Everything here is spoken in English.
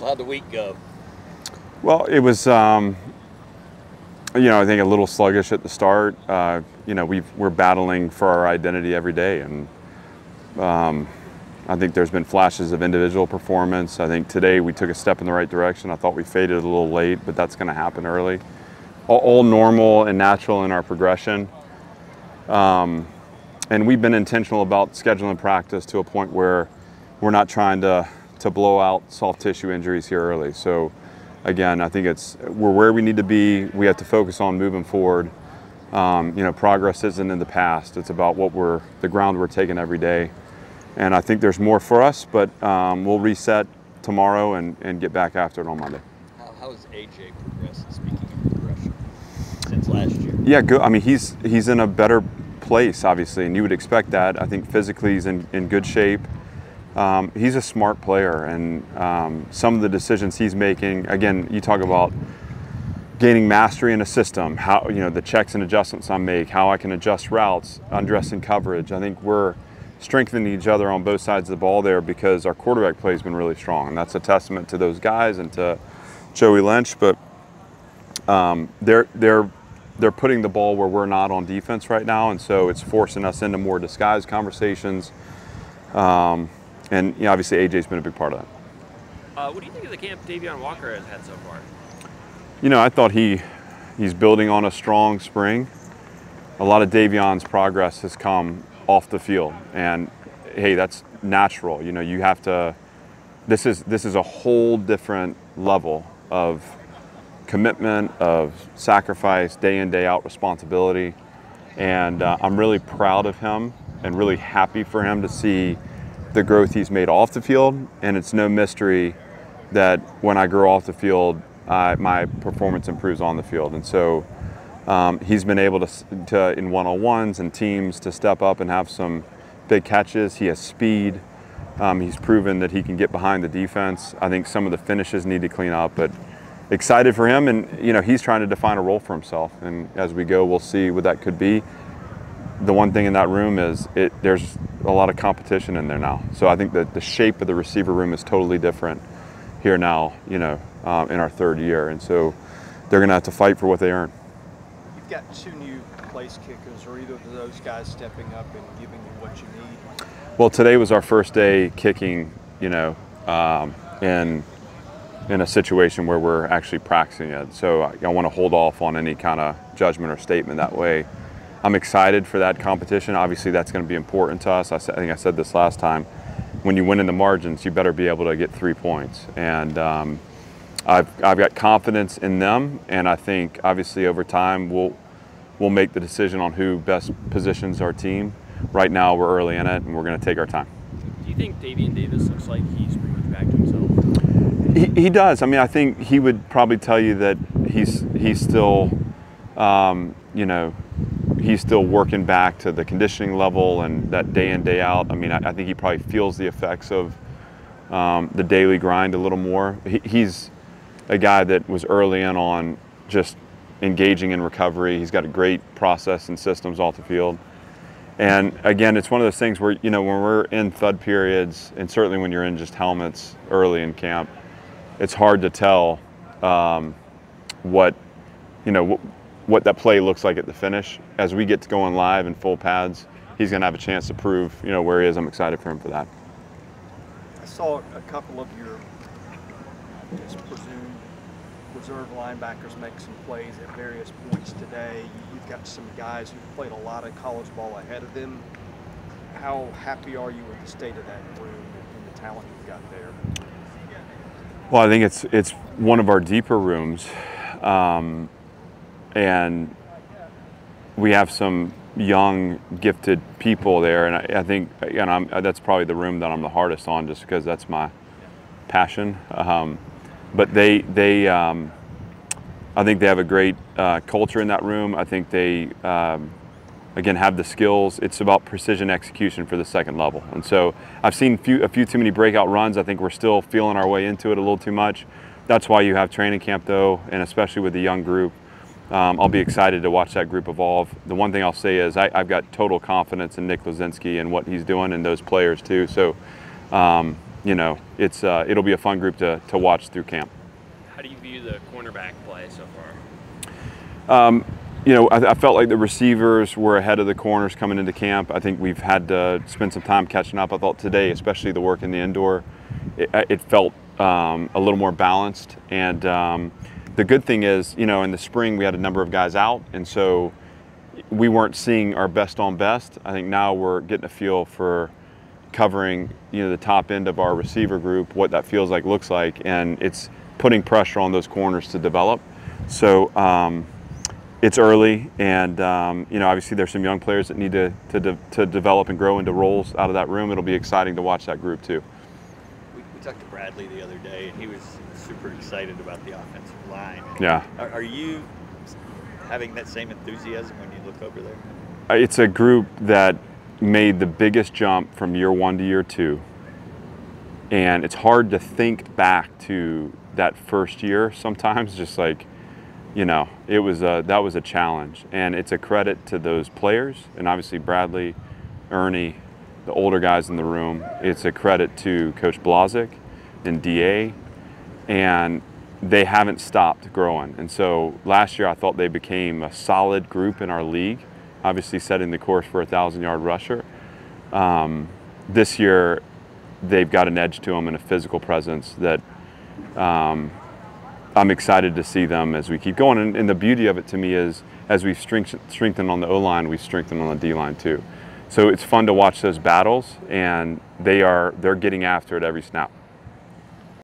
How'd the week go? Well, it was, I think a little sluggish at the start. We're battling for our identity every day, and I think there's been flashes of individual performance. I think today we took a step in the right direction. I thought we faded a little late, but that's going to happen early. All normal and natural in our progression. And we've been intentional about scheduling practice to a point where we're not trying to blow out soft tissue injuries here early. So again, I think we're where we need to be. We have to focus on moving forward. Progress isn't in the past. It's about the ground we're taking every day. And I think there's more for us, but we'll reset tomorrow and get back after it on Monday. How has AJ progressed, speaking of progression, since last year? Yeah, good. I mean, he's in a better place, obviously, and you would expect that. I think physically he's in good shape. He's a smart player, and some of the decisions he's making, again, you talk about gaining mastery in a system, how, the checks and adjustments I make, how I can adjust routes, undressing coverage. I think we're strengthening each other on both sides of the ball there because our quarterback play has been really strong, and that's a testament to those guys and to Joey Lynch. But they're putting the ball where we're not on defense right now, and so it's forcing us into more disguised conversations. And obviously AJ's been a big part of that. What do you think of the camp Davion Walker has had so far? I thought he's building on a strong spring. A lot of Davion's progress has come off the field, and hey, that's natural. You have to. This is a whole different level of commitment, of sacrifice, day in, day out responsibility, and I'm really proud of him and really happy for him to see the growth he's made off the field. And it's no mystery that when I grow off the field, my performance improves on the field. And so he's been able to in one-on-ones and teams to step up and have some big catches. He has speed. He's proven that he can get behind the defense. I think some of the finishes need to clean up, but excited for him. And he's trying to define a role for himself. And as we go, we'll see what that could be. The one thing in that room is there's a lot of competition in there now. So I think that the shape of the receiver room is totally different here now, in our third year. And so they're going to have to fight for what they earn. You've got two new place kickers. Are either of those guys stepping up and giving you what you need? Well, today was our first day kicking, in a situation where we're actually practicing it. So I want to hold off on any kind of judgment or statement that way. I'm excited for that competition. Obviously, that's going to be important to us. I think I said this last time. When you win in the margins, you better be able to get 3 points. And I've got confidence in them, and I think obviously over time we'll make the decision on who best positions our team. Right now, we're early in it, and we're going to take our time. Do you think Davion Davis looks like he's pretty much back to himself? He does. I mean, I think he would probably tell you that he's still, he's still working back to the conditioning level and that day in, day out. I mean, I think he probably feels the effects of the daily grind a little more. He's a guy that was early in on just engaging in recovery. He's got a great process and systems off the field. And again, it's one of those things where, when we're in thud periods, and certainly when you're in just helmets early in camp, it's hard to tell what that play looks like at the finish. As we get to going live in full pads, he's going to have a chance to prove, where he is. I'm excited for him for that. I saw a couple of your presumed reserve linebackers make some plays at various points today. You've got some guys who've played a lot of college ball ahead of them. How happy are you with the state of that room and the talent you've got there? Well, I think it's one of our deeper rooms. And we have some young, gifted people there, and I think that's probably the room that I'm the hardest on, just because that's my passion. But I think they have a great culture in that room. I think they, again, have the skills. It's about precision execution for the second level, and so I've seen a few too many breakout runs. I think we're still feeling our way into it a little too much. That's why you have training camp, though, and especially with the young group. I'll be excited to watch that group evolve. The one thing I'll say is I've got total confidence in Nick Lazinski and what he's doing and those players too. So, you know, it'll be a fun group to watch through camp. How do you view the cornerback play so far? You know, I felt like the receivers were ahead of the corners coming into camp. I think we've had to spend some time catching up. I thought today, especially the work in the indoor, it felt a little more balanced. And the good thing is, you know, in the spring we had a number of guys out, and so we weren't seeing our best on best. I think now we're getting a feel for covering, you know, the top end of our receiver group, what that feels like, looks like, and it's putting pressure on those corners to develop. So it's early, and you know, obviously there's some young players that need to develop and grow into roles out of that room. It'll be exciting to watch that group too. We talked to Bradley the other day, and he was super excited about the offensive line. Yeah. Are you having that same enthusiasm when you look over there? It's a group that made the biggest jump from year 1 to year 2, and it's hard to think back to that first year sometimes, just like, you know, that was a challenge, and it's a credit to those players, and obviously Bradley, Ernie, the older guys in the room. It's a credit to Coach Blazik and DA, and they haven't stopped growing. And so last year I thought they became a solid group in our league, obviously setting the course for a 1,000-yard rusher. This year they've got an edge to them and a physical presence that I'm excited to see them as we keep going. And the beauty of it to me is, as we've strengthened on the O-line, we've strengthened on the D-line too. So it's fun to watch those battles, and they're getting after it every snap.